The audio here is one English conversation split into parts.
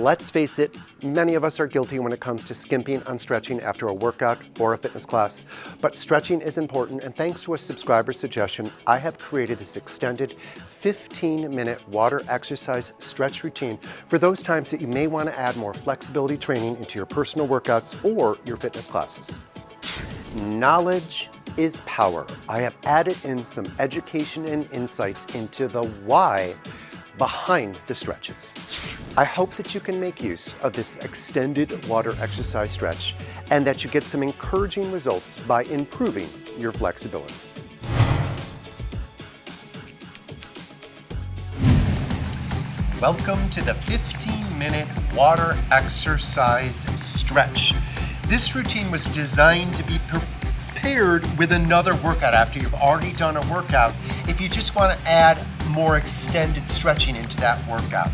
let's face it, many of us are guilty when it comes to skimping on stretching after a workout or a fitness class. But stretching is important, and thanks to a subscriber suggestion, I have created this extended 15-minute water exercise stretch routine for those times that you may want to add more flexibility training into your personal workouts or your fitness classes. Knowledge is power. I have added in some education and insights into the why behind the stretches. I hope that you can make use of this extended water exercise stretch and that you get some encouraging results by improving your flexibility. Welcome to the 15-minute water exercise stretch. This routine was designed to be prepared with another workout after you've already done a workout, if you just want to add more extended stretching into that workout.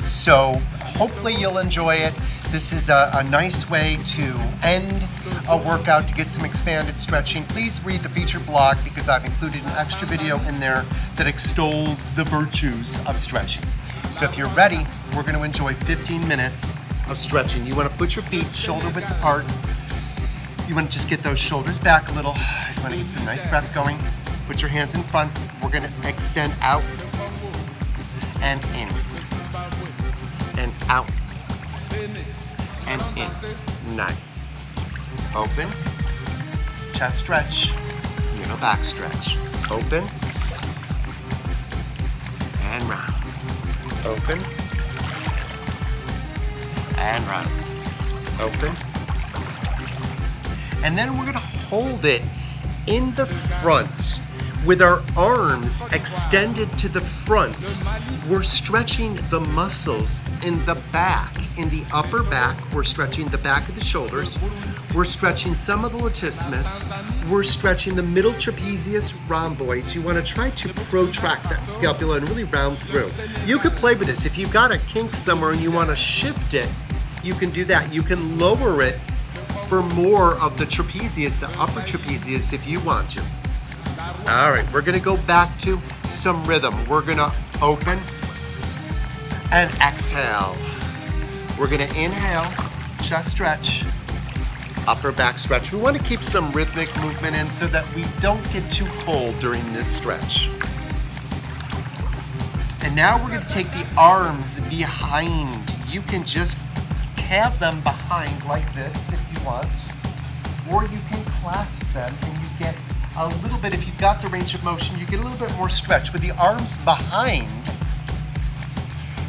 So hopefully you'll enjoy it. This is a nice way to end a workout to get some expanded stretching. Please read the featured blog because I've included an extra video in there that extols the virtues of stretching. So if you're ready, we're going to enjoy 15 minutes of stretching. You want to put your feet shoulder width apart. You want to just get those shoulders back a little. You want to get some nice breath going. Put your hands in front. We're going to extend out and in and out and in. Nice. Open. Chest stretch. Back stretch. Open and round. Open and round. Open. And then we're going to hold it in the front with our arms extended to the front. We're stretching the muscles in the back. In the upper back, we're stretching the back of the shoulders. We're stretching some of the latissimus. We're stretching the middle trapezius rhomboids. You want to try to protract that scapula and really round through. You could play with this. If you've got a kink somewhere and you want to shift it, you can do that. You can lower it for more of the trapezius, the upper trapezius, if you want to. All right, we're going to go back to some rhythm. We're going to open and exhale. We're going to inhale, chest stretch, upper back stretch. We want to keep some rhythmic movement in so that we don't get too cold during this stretch. And now we're going to take the arms behind. You can just have them behind like this if you want, or you can clasp them and you get a little bit, if you've got the range of motion, you get a little bit more stretch. With the arms behind,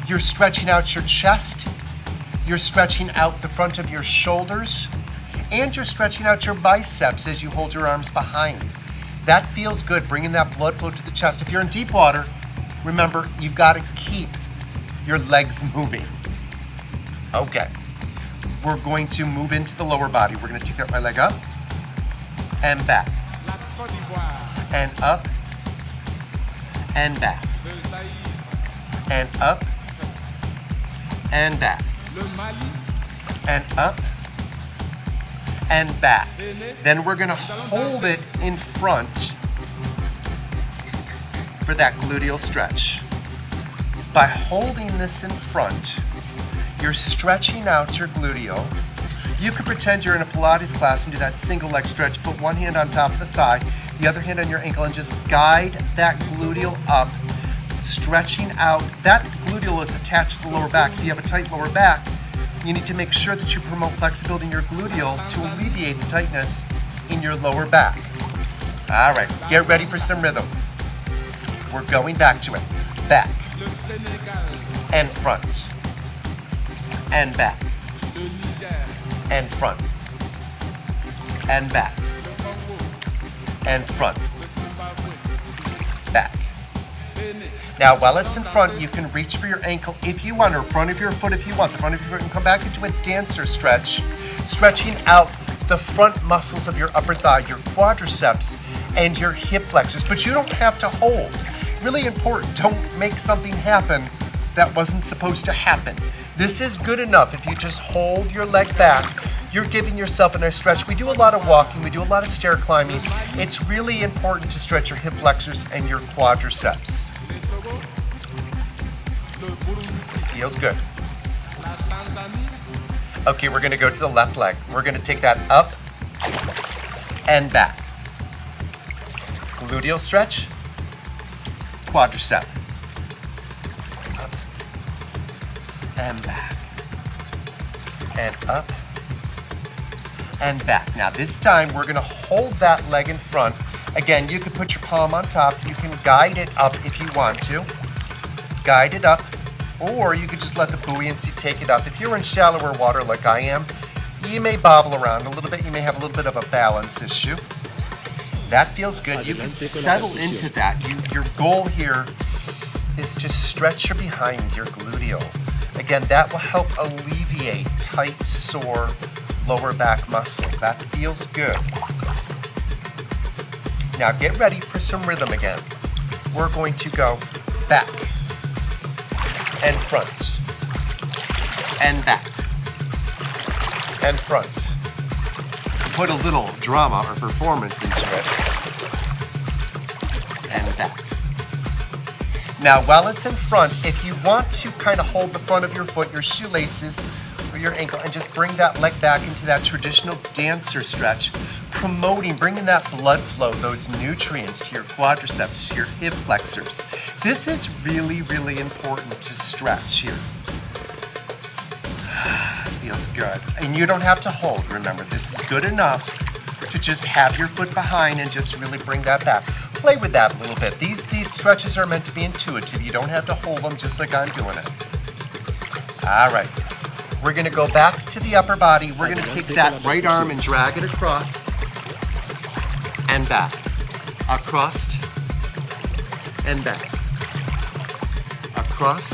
you're stretching out your chest, you're stretching out the front of your shoulders, and you're stretching out your biceps as you hold your arms behind. That feels good, bringing that blood flow to the chest. If you're in deep water, remember, you've got to keep your legs moving. Okay. We're going to move into the lower body. We're going to take my leg up and back and up and back and up and back and up and back. Then we're going to hold it in front for that gluteal stretch. By holding this in front, you're stretching out your gluteal. You could pretend you're in a Pilates class and do that single leg stretch. Put one hand on top of the thigh, the other hand on your ankle, and just guide that gluteal up, stretching out. That gluteal is attached to the lower back. If you have a tight lower back, you need to make sure that you promote flexibility in your gluteal to alleviate the tightness in your lower back. All right, get ready for some rhythm. We're going back to it. Back and front. And back, and front, and back, and front, back. Now, while it's in front, you can reach for your ankle if you want, or front of your foot if you want. The front of your foot, and come back into a dancer stretch, stretching out the front muscles of your upper thigh, your quadriceps, and your hip flexors. But you don't have to hold. Really important, don't make something happen that wasn't supposed to happen. This is good enough. If you just hold your leg back, you're giving yourself a nice stretch. We do a lot of walking, we do a lot of stair climbing. It's really important to stretch your hip flexors and your quadriceps. This feels good. Okay, we're gonna go to the left leg. We're gonna take that up and back. Gluteal stretch, quadricep. Up and back. And up and back. Now this time we're gonna hold that leg in front. Again, you can put your palm on top. You can guide it up if you want to. Guide it up, or you could just let the buoyancy take it up. If you're in shallower water like I am, you may bobble around a little bit. You may have a little bit of a balance issue. That feels good. You can settle into that. Your goal here is to stretch your behind, your gluteal. Again, that will help alleviate tight, sore lower back muscles. That feels good. Now get ready for some rhythm again. We're going to go back and front and back and front. Put a little drama or performance into it. And back. Now while it's in front, if you want to kind of hold the front of your foot, your shoelaces, or your ankle, and just bring that leg back into that traditional dancer stretch, bringing that blood flow, those nutrients to your quadriceps, to your hip flexors. This is really, really important to stretch here. Feels good. And you don't have to hold, remember. This is good enough to just have your foot behind and just really bring that back. Play with that a little bit. These stretches are meant to be intuitive. You don't have to hold them just like I'm doing it. All right. We're going to go back to the upper body. We're going to take that right arm and drag it across and back. Across and back. Across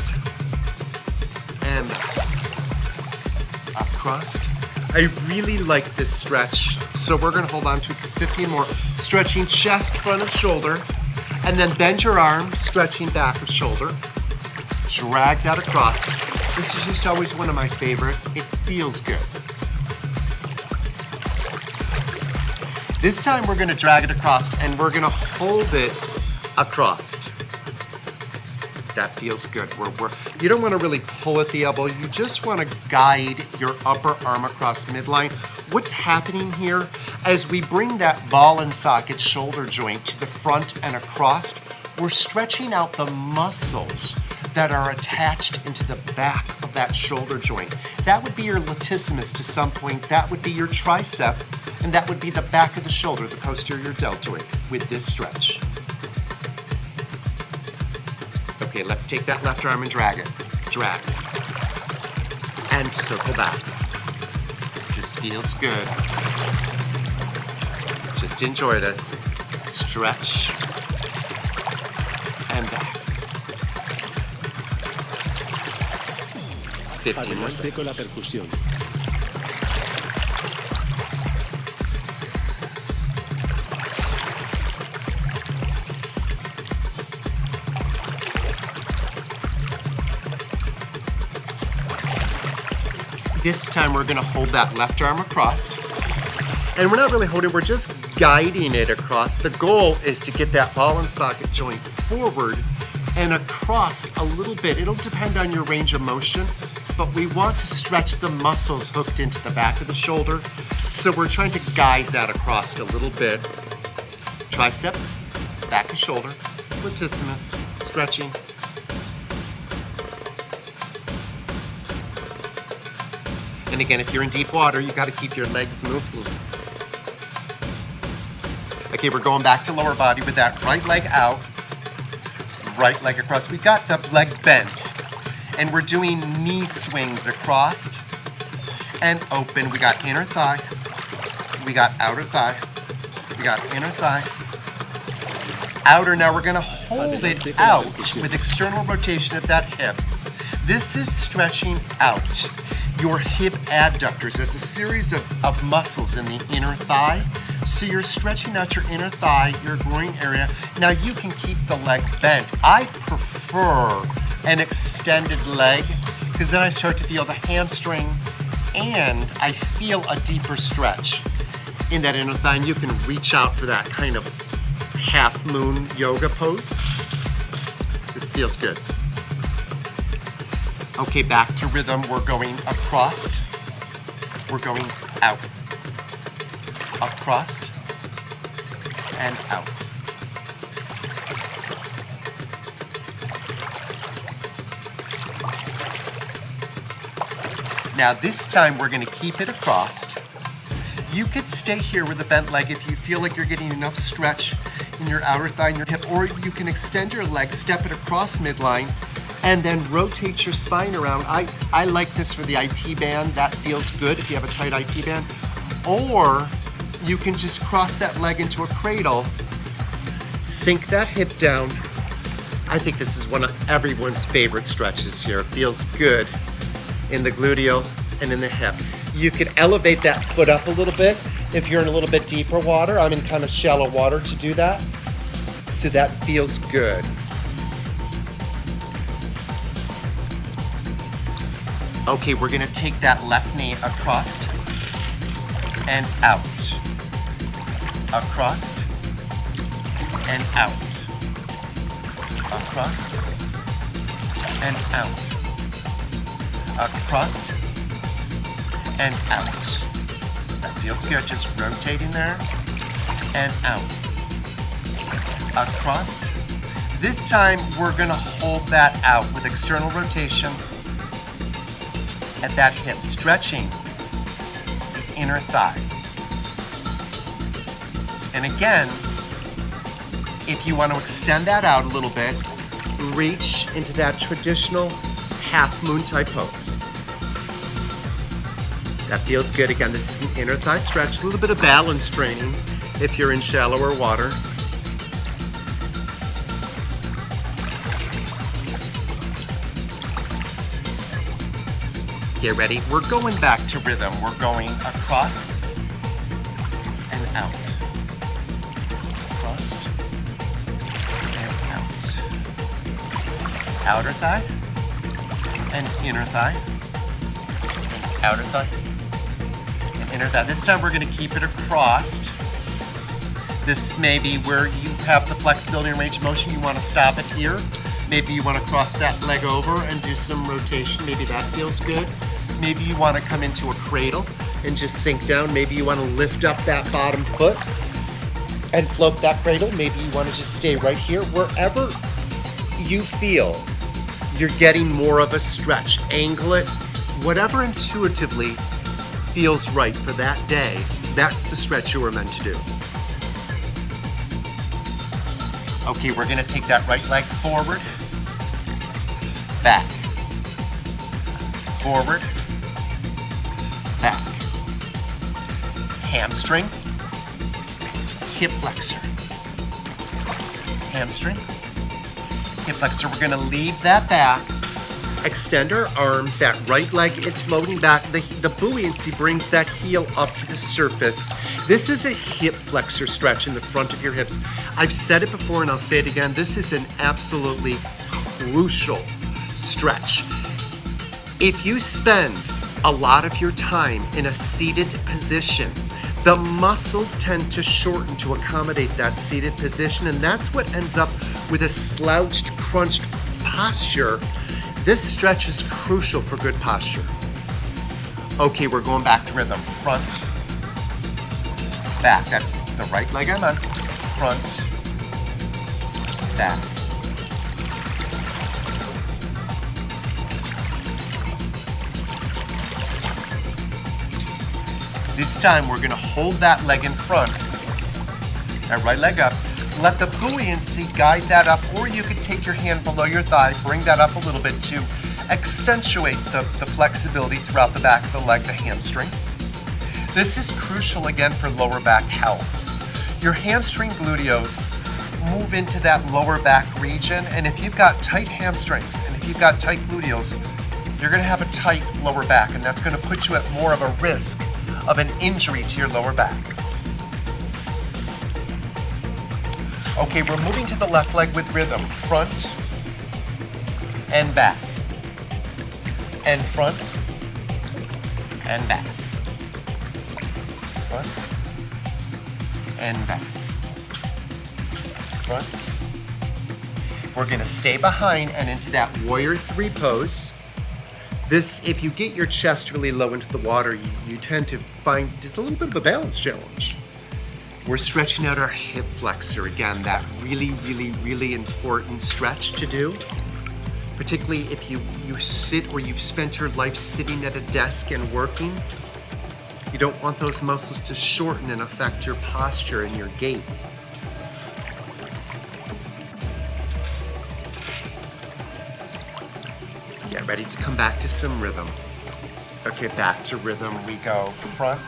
and back. Across. I really like this stretch, so we're going to hold on to it for 15 more. Stretching chest, front of shoulder, and then bend your arms, stretching back of shoulder. Drag that across. This is just always one of my favorite. It feels good. This time we're going to drag it across and we're going to hold it across. That feels good. You don't want to really pull at the elbow. You just want to guide your upper arm across midline. What's happening here, as we bring that ball and socket shoulder joint to the front and across, we're stretching out the muscles that are attached into the back of that shoulder joint. That would be your latissimus to some point. That would be your tricep, and that would be the back of the shoulder, the posterior deltoid, with this stretch. Okay, let's take that left arm and drag it. Drag. And circle back. This feels good. Just enjoy this. Stretch and back. 15 more seconds. This time we're going to hold that left arm across. And we're not really holding, we're just guiding it across. The goal is to get that ball and socket joint forward and across a little bit. It'll depend on your range of motion, but we want to stretch the muscles hooked into the back of the shoulder. So we're trying to guide that across a little bit. Tricep, back of shoulder, latissimus, stretching. And again, if you're in deep water, you got to keep your legs moving. Okay, we're going back to lower body with that right leg out, right leg across. We got the leg bent, and we're doing knee swings across and open. We got inner thigh, we got outer thigh, we got inner thigh, outer. Now we're going to hold it out with external rotation of that hip. This is stretching out your hip adductors. It's a series of muscles in the inner thigh. So you're stretching out your inner thigh, your groin area. Now you can keep the leg bent. I prefer an extended leg because then I start to feel the hamstring and I feel a deeper stretch in that inner thigh. And you can reach out for that kind of half moon yoga pose. This feels good. Okay, back to rhythm. We're going across. We're going out. Across and out. Now this time we're going to keep it across. You could stay here with a bent leg if you feel like you're getting enough stretch in your outer thigh and your hip, or you can extend your leg, step it across midline, and then rotate your spine around. I like this for the IT band. That feels good if you have a tight IT band. Or you can just cross that leg into a cradle, sink that hip down. I think this is one of everyone's favorite stretches here. It feels good in the gluteal and in the hip. You could elevate that foot up a little bit if you're in a little bit deeper water. I'm in kind of shallow water to do that. So that feels good. Okay, we're gonna take that left knee across and out. Across and out. Across and out. Across and out. That feels good, just rotating there and out. Across. This time we're gonna hold that out with external rotation at that hip, stretching the inner thigh. And again, if you want to extend that out a little bit, reach into that traditional half moon type pose. That feels good. Again, this is an inner thigh stretch, a little bit of balance training if you're in shallower water. Get ready. We're going back to rhythm. We're going across and out. Across and out. Outer thigh and inner thigh. And outer thigh and inner thigh. This time we're going to keep it across. This may be where you have the flexibility and range of motion. You want to stop it here. Maybe you want to cross that leg over and do some rotation. Maybe that feels good. Maybe you want to come into a cradle and just sink down. Maybe you want to lift up that bottom foot and float that cradle. Maybe you want to just stay right here. Wherever you feel you're getting more of a stretch, angle it, whatever intuitively feels right for that day, that's the stretch you were meant to do. Okay, we're going to take that right leg forward, back, forward, back, hamstring, hip flexor, hamstring, hip flexor. We're gonna leave that back, extend our arms, that right leg is floating back. The buoyancy brings that heel up to the surface. This is a hip flexor stretch in the front of your hips. I've said it before and I'll say it again. This is an absolutely crucial stretch. If you spend a lot of your time in a seated position, the muscles tend to shorten to accommodate that seated position, and that's what ends up with a slouched, crunched posture. This stretch is crucial for good posture. Okay, we're going back to rhythm. Front, back. That's the right leg I'm on. Front, back. This time we're gonna hold that leg in front, that right leg up, let the buoyancy guide that up, or you could take your hand below your thigh, bring that up a little bit to accentuate the flexibility throughout the back of the leg, the hamstring. This is crucial again for lower back health. Your hamstring gluteus move into that lower back region, and if you've got tight hamstrings and if you've got tight gluteus, you're gonna have a tight lower back, and that's gonna put you at more of a risk of an injury to your lower back. Okay, we're moving to the left leg with rhythm. Front and back. And front and back. Front and back. Front. We're gonna stay behind and into that warrior 3 pose. This, if you get your chest really low into the water, you tend to find just a little bit of a balance challenge. We're stretching out our hip flexor. Again, that really important stretch to do. Particularly if you sit or you've spent your life sitting at a desk and working. You don't want those muscles to shorten and affect your posture and your gait. Get ready to come back to some rhythm. Okay, back to rhythm we go. Front.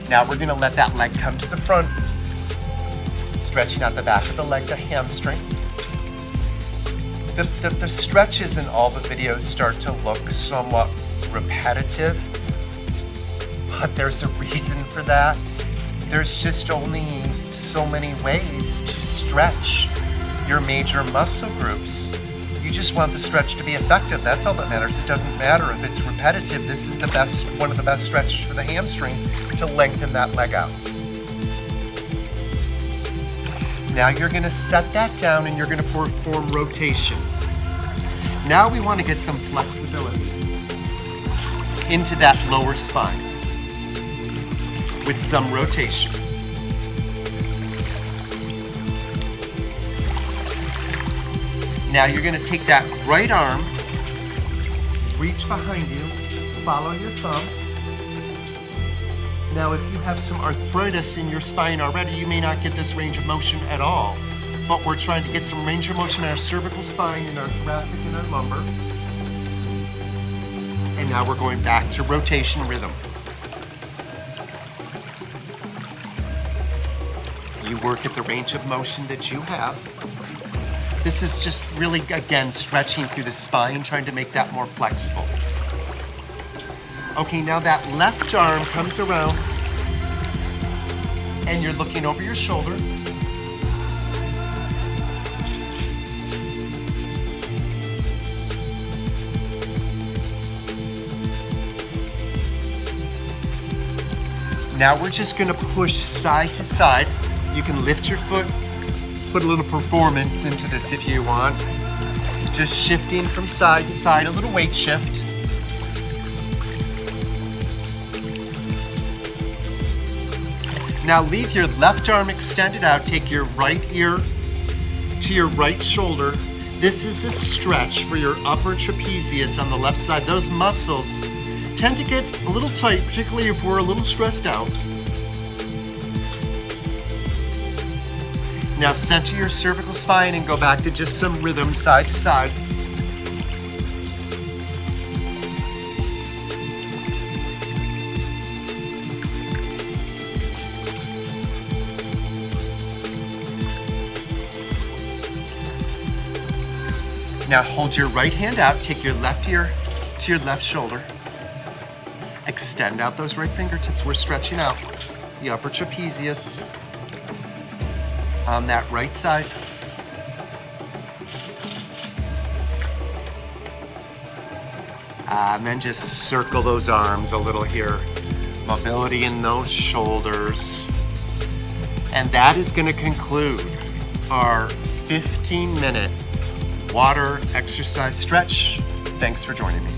Now we're going to let that leg come to the front, stretching out the back of the leg, the hamstring. The stretches in all the videos start to look somewhat repetitive, but there's a reason for that. There's just only so many ways to stretch your major muscle groups. You just want the stretch to be effective. That's all that matters. It doesn't matter if it's repetitive. This is the best, one of the best stretches for the hamstring to lengthen that leg out. Now you're going to set that down and you're going to perform rotation. Now we want to get some flexibility into that lower spine with some rotation. Now you're going to take that right arm, reach behind you, follow your thumb. Now if you have some arthritis in your spine already, you may not get this range of motion at all. But we're trying to get some range of motion in our cervical spine, in our thoracic, and our lumbar. And now we're going back to rotation rhythm. You work at the range of motion that you have. This is just really, again, stretching through the spine, trying to make that more flexible. Okay, now that left arm comes around and you're looking over your shoulder. Now we're just going to push side to side. You can lift your foot, put a little performance into this if you want. Just shifting from side to side, a little weight shift. Now leave your left arm extended out, take your right ear to your right shoulder. This is a stretch for your upper trapezius on the left side. Those muscles tend to get a little tight, particularly if we're a little stressed out. Now center your cervical spine and go back to just some rhythm side to side. Now hold your right hand out, take your left ear to your left shoulder. Extend out those right fingertips. We're stretching out the upper trapezius on that right side. And then just circle those arms a little here. Mobility in those shoulders. And that is going to conclude our 15-minute water exercise stretch. Thanks for joining me.